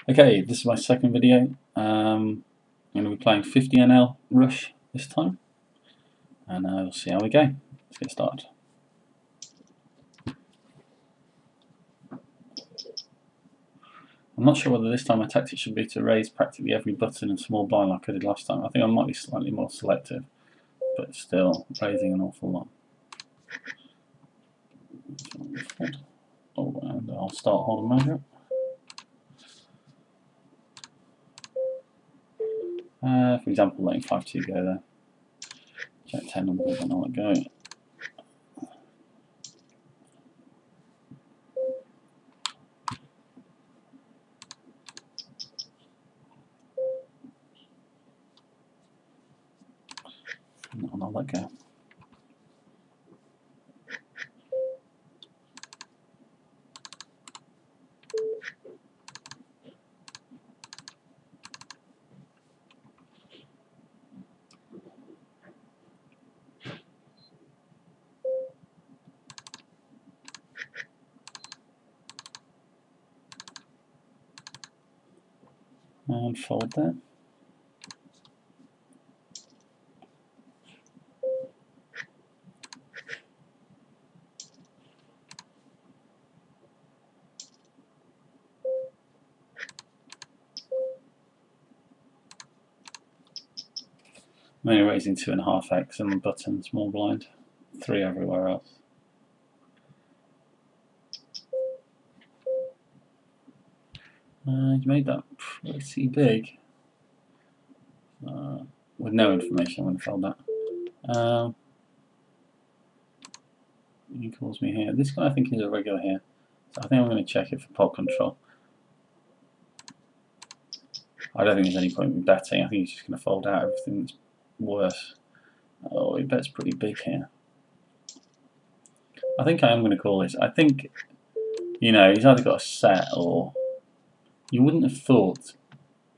Okay, this is my second video. I'm going to be playing 50NL Rush this time, and we'll see how we go. Let's get started. I'm not sure whether this time my tactic should be to raise practically every button and small blind like I did last time. I think I might be slightly more selective, but still raising an awful lot. Oh, and I'll start hold and measure. For example, letting 5-2 go there. Jack 10 on the board and I'll let go. And I'll let go. And fold there. I'm only raising 2.5x on the button, small blind, 3 everywhere else. You made that pretty big. With no information, I'm going to fold that. He calls me here. This guy I think is a regular here, so I think I'm going to check it for pot control. I don't think there's any point in betting. I think he's just going to fold out everything that's worse. Oh, he bets pretty big here. I think I am going to call this. I think, you know, he's either got a set or you wouldn't have thought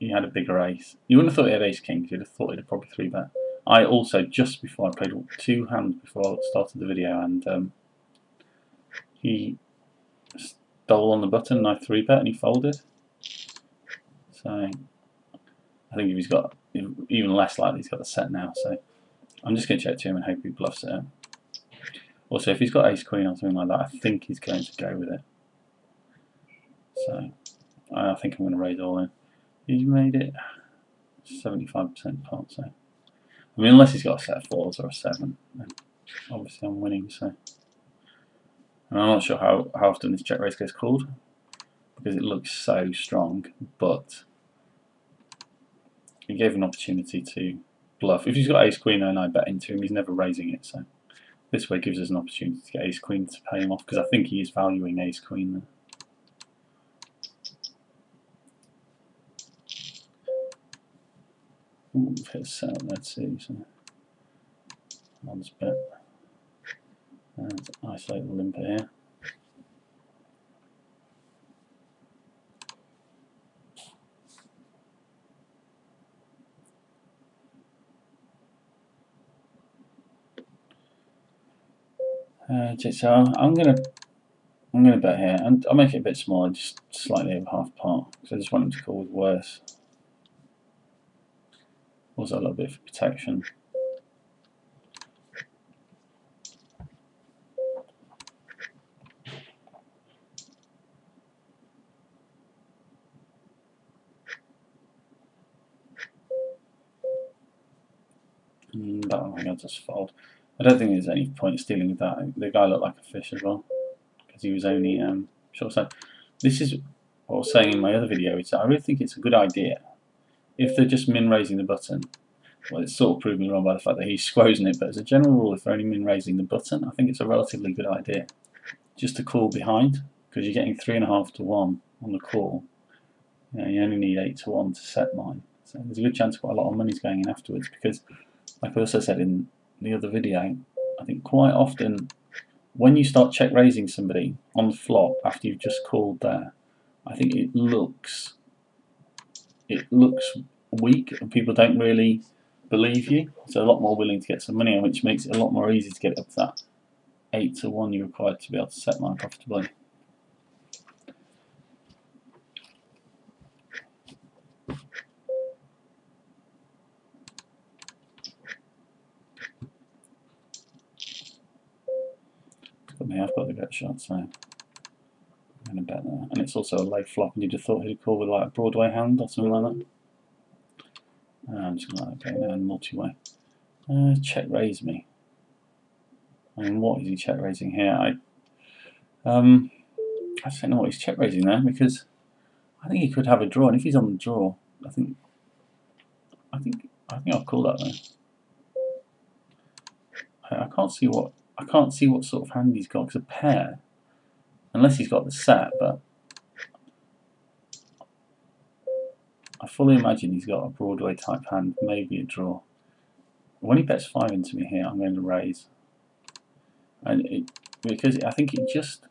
he had a bigger ace. You wouldn't have thought he had ace king. You'd have thought he'd have probably 3-bet. I also, just before I played 2 hands before I started the video, and he stole on the button and I 3-bet and he folded. So I think if he's got even less likely he's got the set now. So I'm just going to check to him and hope he bluffs it. Also, if he's got ace queen or something like that, I think he's going to go with it. So I think I'm going to raise all in. He's made it 75% pot. So I mean, unless he's got a set of 4s or a 7, then obviously I'm winning. So and I'm not sure how often this check raise gets called because it looks so strong, but he gave an opportunity to bluff. If he's got ace queen and I bet into him, he's never raising it. So this way gives us an opportunity to get ace queen to pay him off because I think he is valuing ace queen there. Ooh, hit a set, let's see. So I'll just bet and isolate the limper here. So I'm gonna bet here, and I'll make it a bit smaller, just slightly over half pot, because I just want him to call with worse. Also a little bit for protection. And that one I think I'll just fold. I don't think there's any point stealing with that. The guy looked like a fish as well, because he was only short side. This is what I was saying in my other video. I really think it's a good idea if they're just min raising the button. Well, it's sort of proven wrong by the fact that he's squozing it, but as a general rule, if they're only min raising the button, I think it's a relatively good idea just to call behind, because you're getting 3.5 to 1 on the call. You only need 8 to 1 to set mine, so there's a good chance quite a lot of money's going in afterwards. Because, like I also said in the other video, I think quite often when you start check raising somebody on the flop after you've just called there, I think it looks weak and people don't really believe you, so a lot more willing to get some money on, which makes it a lot more easy to get up to that 8 to 1 you're required to be able to set mine profitably. Yeah, I've got the gut shot, so I'm going to bet there. And it's also a low flop, and you'd have thought he'd call with like a Broadway hand or something like that. I'm just going to go down multi-way. Check raise me. I mean, what is he check raising here? I don't know what he's check raising there, because I think he could have a draw, and if he's on the draw, I think I'll call that though. I can't see what sort of hand he's got, because a pair, unless he's got the set, but I fully imagine he's got a Broadway type hand, maybe a draw. When he bets 5 into me here, I'm going to raise, and because I think it just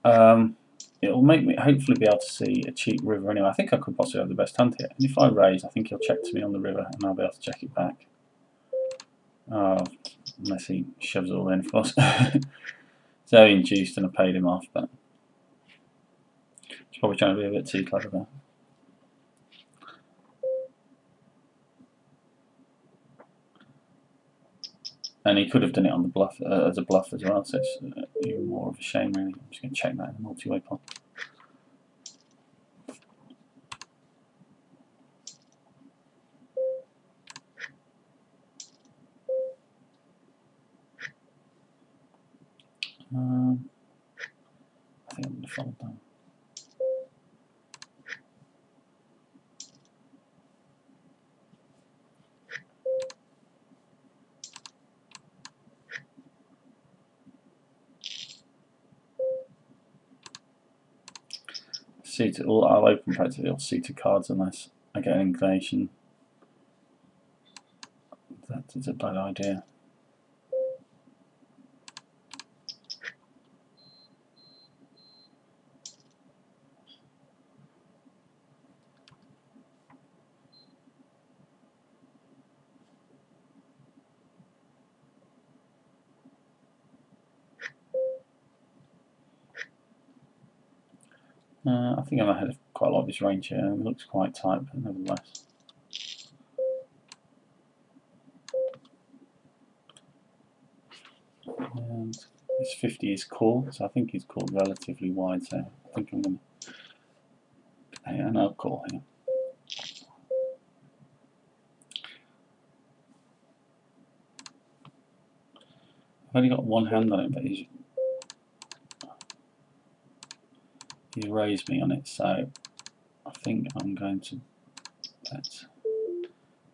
it'll make me hopefully be able to see a cheap river anyway. I think I could possibly have the best hand here, and if I raise, I think he'll check to me on the river, and I'll be able to check it back. Unless he shoves it all in, of course. So he induced and I paid him off, but he's probably trying to be a bit too clever there. And he could have done it on the bluff as a bluff as well, so it's even more of a shame really. I'm just going to check that in the multi-way pot. I think I'm going to fold down. I'll open practically all suited cards unless I get an inclination that is a bad idea. I think I'm ahead of quite a lot of his range here. It looks quite tight, but nevertheless. And this 50 is call, so I think he's called relatively wide, so I think I'm going to pay an out call here. I've only got one hand on it, but he's raised me on it, so I think I'm going to bet.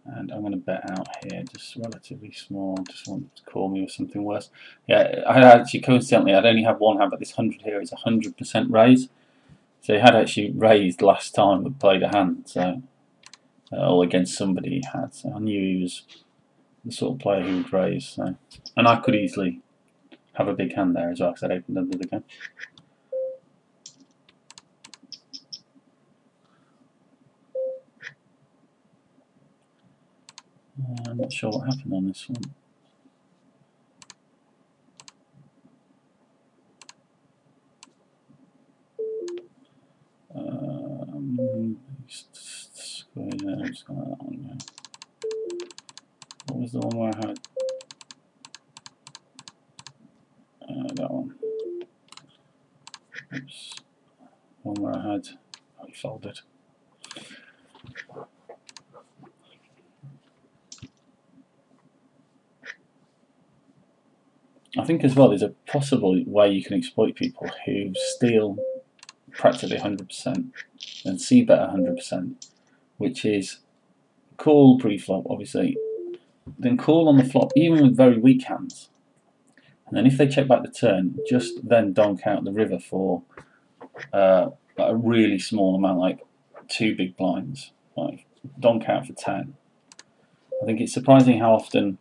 And I'm going to bet out here, just relatively small, just want to call me with something worse. Yeah, I actually, coincidentally, I'd only have one hand, but this 100 here is 100% raise. So he had actually raised last time we played a hand, so all against somebody he had. So I knew he was the sort of player who would raise. So, and I could easily have a big hand there as well, because I'd opened under the gun. I'm not sure what happened on this one. What was the one where I had? That one. Oops. One where I had. I folded. I think as well there's a possible way you can exploit people who steal practically 100% and c-bet 100%, which is call pre-flop obviously, then call on the flop even with very weak hands, and then if they check back the turn, just then donk out the river for a really small amount, like 2 big blinds, like donk out for 10. I think it's surprising how often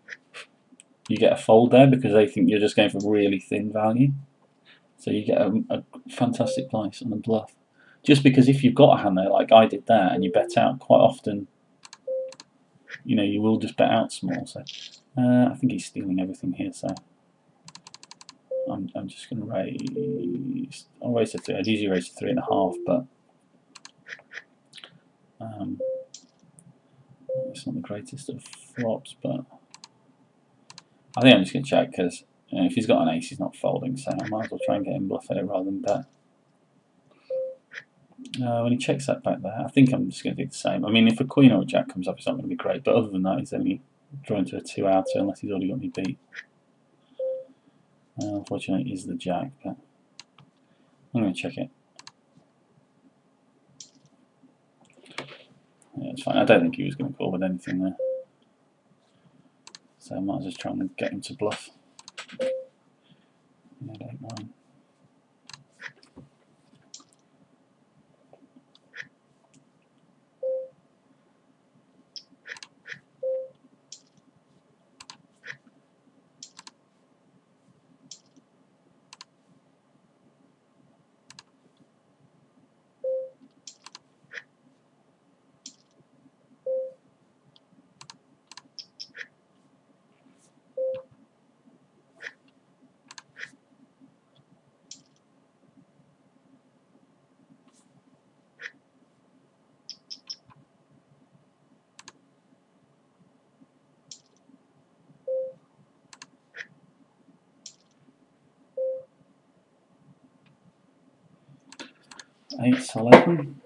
you get a fold there because they think you're just going for really thin value. So you get a fantastic price on the bluff. Just because if you've got a hand there like I did there and you bet out, quite often, you know, you will just bet out small. So I think he's stealing everything here. So I'm just going to raise. I'll raise to 3. I'd usually raise to 3.5, but it's not the greatest of flops. But I think I'm just going to check because If he's got an ace, he's not folding, so I might as well try and get him bluff it rather than bet. When he checks that back there, I think I'm just going to do the same. I mean, if a queen or a jack comes up, it's not going to be great, but other than that, he's only drawing to a 2-outer unless he's already got me beat. Unfortunately, it is the jack, but I'm going to check it. Yeah, it's fine. I don't think he was going to call with anything there. So I might as well try and get him to bluff. Yeah, 8-9. Eights, I'll open.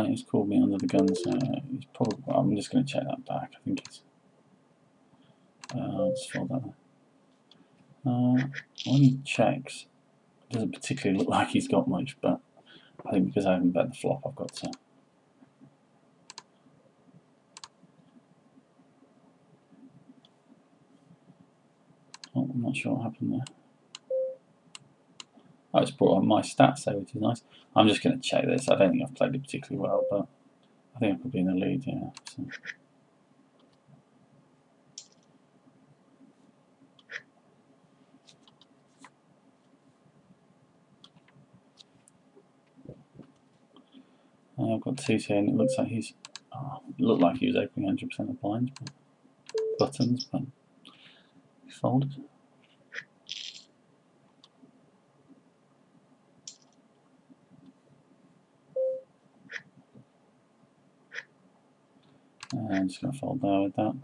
He's called me under the gun, so he's probably. Well, I'm just going to check that back. I think it's. I'll just fold that. When he checks, it doesn't particularly look like he's got much, but I think because I haven't bet the flop, I've got to. Oh, I'm not sure what happened there. Oh, it's brought up my stats there, which is nice. I'm just going to check this. I don't think I've played it particularly well, but I think I could be in the lead, yeah. So. I've got 2 here, and it looks like he's. Oh, it looked like he was opening 100% of blinds, but buttons, but he folded. I'm just going to fold there with that.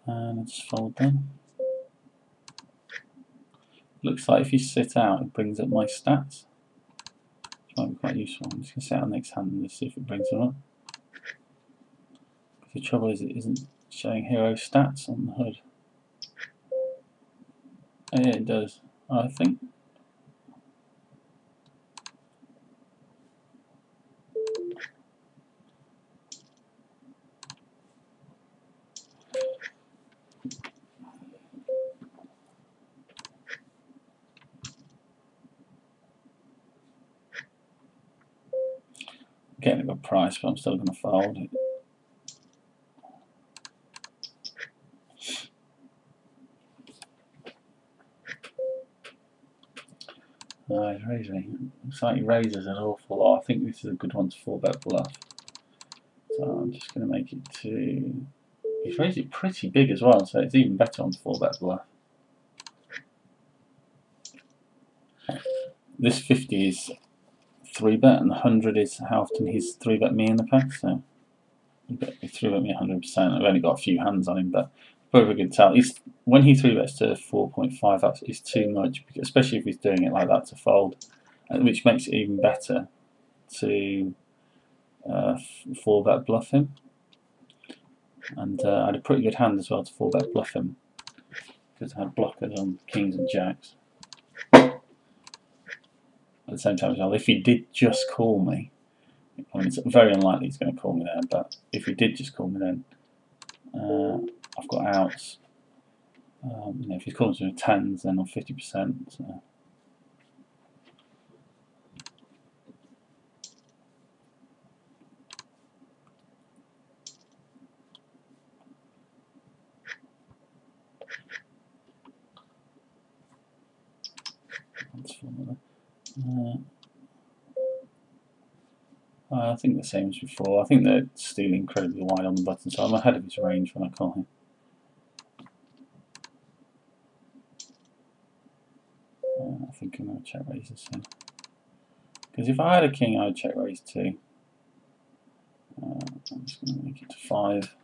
And let's fold then. Looks like if you sit out, it brings up my stats. Which might be quite useful. I'm just going to sit out next hand and just see if it brings them up. The trouble is, it isn't showing hero stats on the hood. Oh, yeah, it does, I think. Getting a good price, but I'm still going to fold it. He's raising. Looks like he raises an awful lot. I think this is a good one to 4-bet bluff. So I'm just going to make it to. He's raised it pretty big as well, so it's even better on 4-bet bluff. This 50 is 3-bet, and the 100 is how often he's 3-bet me in the past. So he 3-bet me 100%. I've only got a few hands on him, but probably a good tell. When he 3-bets to 4.5, that is too much, especially if he's doing it like that to fold, which makes it even better to 4-bet bluff him. And I had a pretty good hand as well to 4-bet bluff him because I had blockers on kings and jacks. At the same time as well, if he did just call me, I mean, it's very unlikely he's going to call me there, but if he did just call me then, I've got outs. If he's calling me with 10s, then I'm 50%. So. I think the same as before. I think they're still incredibly wide on the button, so I'm ahead of his range when I call him. I think I'm going to check raises here. Because if I had a king, I'd check raise 2. I'm just going to make it to 5.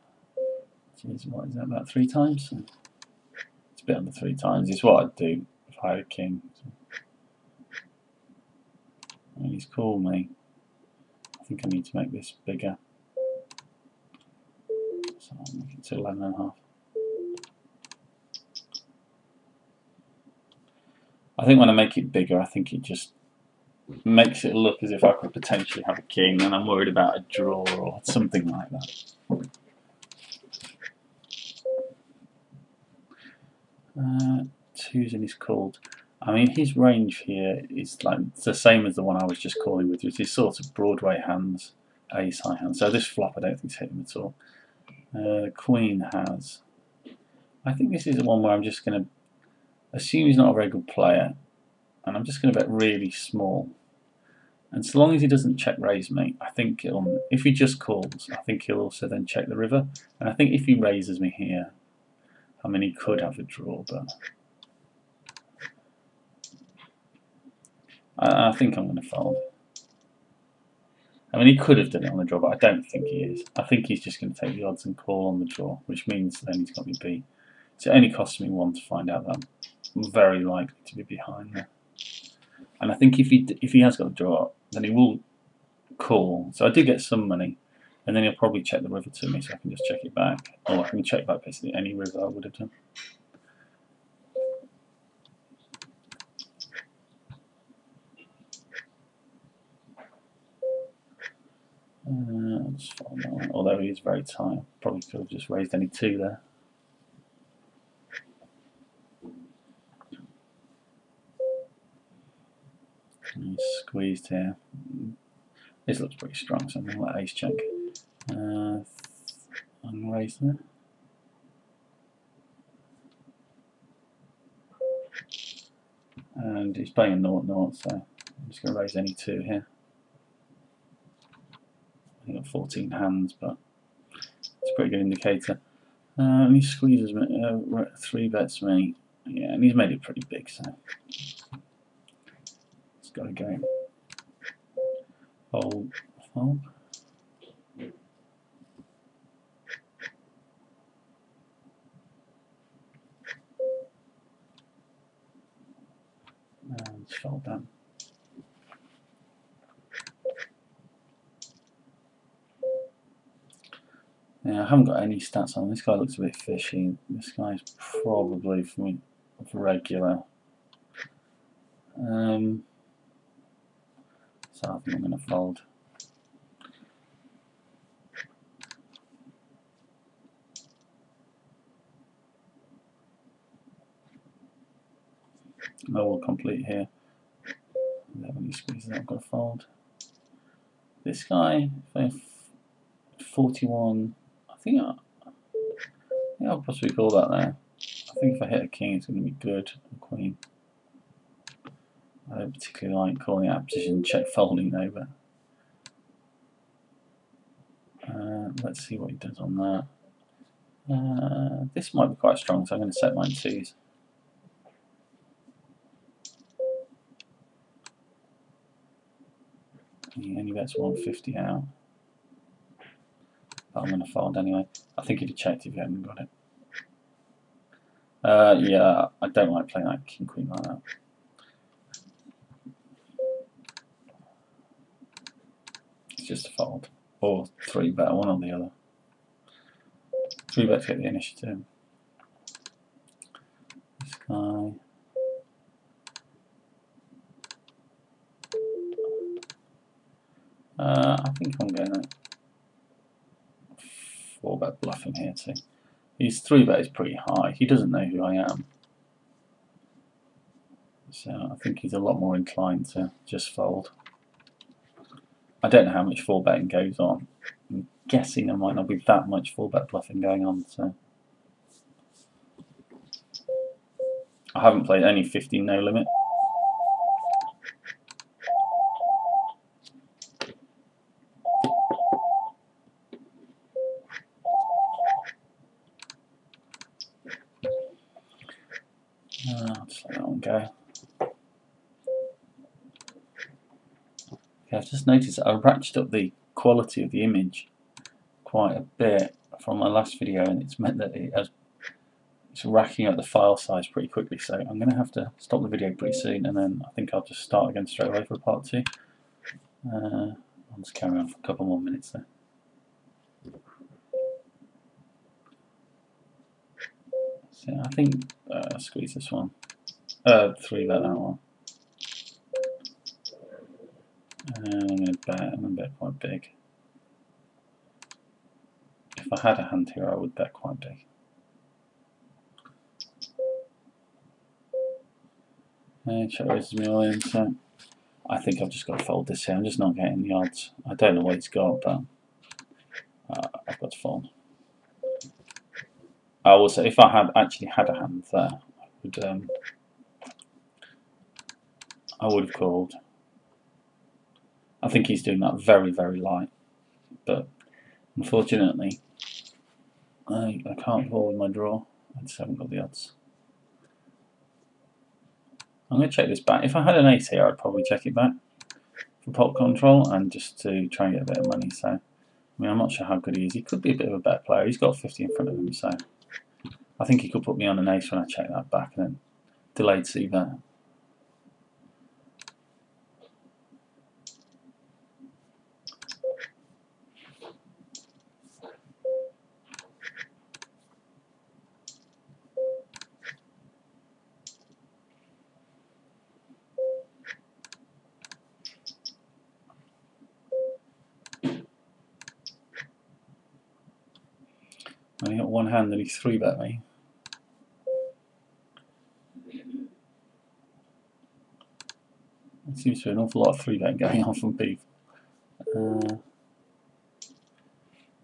Jeez, what is that, about 3 times? It's a bit under 3 times. It's what I'd do if I had a king. And he's called me. I think I need to make this bigger. So I'll make it to 11.5. I think when I make it bigger, I think it just makes it look as if I could potentially have a king, and I'm worried about a draw or something like that. 2's in his called. I mean, his range here is like it's the same as the one I was just calling with, which is sort of Broadway hands, ace high hands. So this flop I don't think's hit him at all. The queen has. I think this is the one where I'm just going to assume he's not a very good player, and I'm just going to bet really small. And so long as he doesn't check raise me, I think if he just calls, I think he'll also then check the river. And I think if he raises me here, I mean, he could have a draw, but I think I'm going to fold. I mean, he could have done it on the draw, but I don't think he is. I think he's just going to take the odds and call on the draw, which means then he's got me beat. So it only costs me 1 to find out that I'm very likely to be behind there. And I think if he has got a draw, then he will call. So I do get some money, and then he'll probably check the river to me, so I can just check it back, or I can check back basically any river I would have done. I'll just fold that one. Although he is very tight, probably could have just raised any 2 there. He's squeezed here. This looks pretty strong, so I'm going to let ace check. I'm raised there. And he's playing a 0-0, so I'm just going to raise any 2 here. I've got 14 hands, but it's a pretty good indicator. And he squeezes me, 3 bets me. Yeah, and he's made it pretty big, so it's got to go. Fold, fold. And it's fold down. Yeah, I haven't got any stats on. This guy looks a bit fishy. This guy's probably for regular. So I think I'm going to fold. I will complete here. 11 squeezes, I've got to fold. This guy, 41. I think I'll possibly call that there. I think if I hit a king, it's going to be good. A queen. I don't particularly like calling out position check folding though, but let's see what he does on that. This might be quite strong, so I'm going to set mine 2s. He only bets 150 out. But I'm going to fold anyway. I think he'd have checked if he hadn't got it. Yeah, I don't like playing like king queen like that. It's just a fold. Or 3 bet, one or the other. 3 bet to get the initiative. This guy. I think I'm going to 4 bet bluff him here too. His 3 bet is pretty high. He doesn't know who I am. So I think he's a lot more inclined to just fold. I don't know how much 4 betting goes on. I'm guessing there might not be that much 4 bet bluffing going on. So I haven't played any 15 no limit. I'll just let that one go. Okay, I've just noticed that I ratcheted up the quality of the image quite a bit from my last video, and it's meant that it's racking up the file size pretty quickly, so I'm going to have to stop the video pretty soon, and then I think I'll just start again straight away for part 2. I'll just carry on for a couple more minutes there. So I think I'll squeeze this one. 3 bet that one. And I'm going to bet quite big. If I had a hand here, I would bet quite big. And check raises me all in, so I think I've just got to fold this here. I'm just not getting the odds. I don't know what he's got, but I've got to fold. I will say, if I had actually had a hand there, I would have called. I think he's doing that very, very light, but unfortunately, I can't call with my draw. I just haven't got the odds. I'm going to check this back. If I had an ace here, I'd probably check it back for pot control and just to try and get a bit of money. So, I mean, I'm not sure how good he is. He could be a bit of a better player. He's got 50 in front of him, so I think he could put me on an ace when I check that back and then delayed c-bet. I only got one hand and he 3-bet me. There seems to be an awful lot of 3-bet going on from people.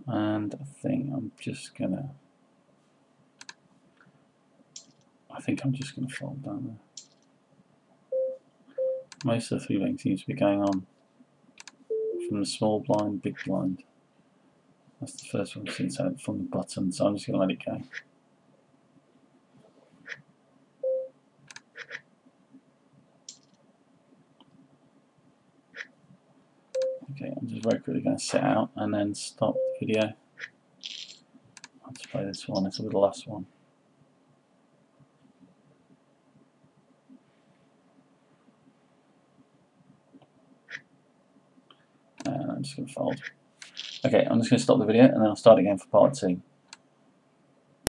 And I think I'm just gonna fold down there. Most of the 3-betting seems to be going on from the small blind, big blind. That's the first one since from the button, so I'm just gonna let it go. Okay, I'm just very quickly going to sit out and then stop the video. I'll just play this one, this will be the last one. And I'm just going to fold. Okay, I'm just going to stop the video and then I'll start again for part 2.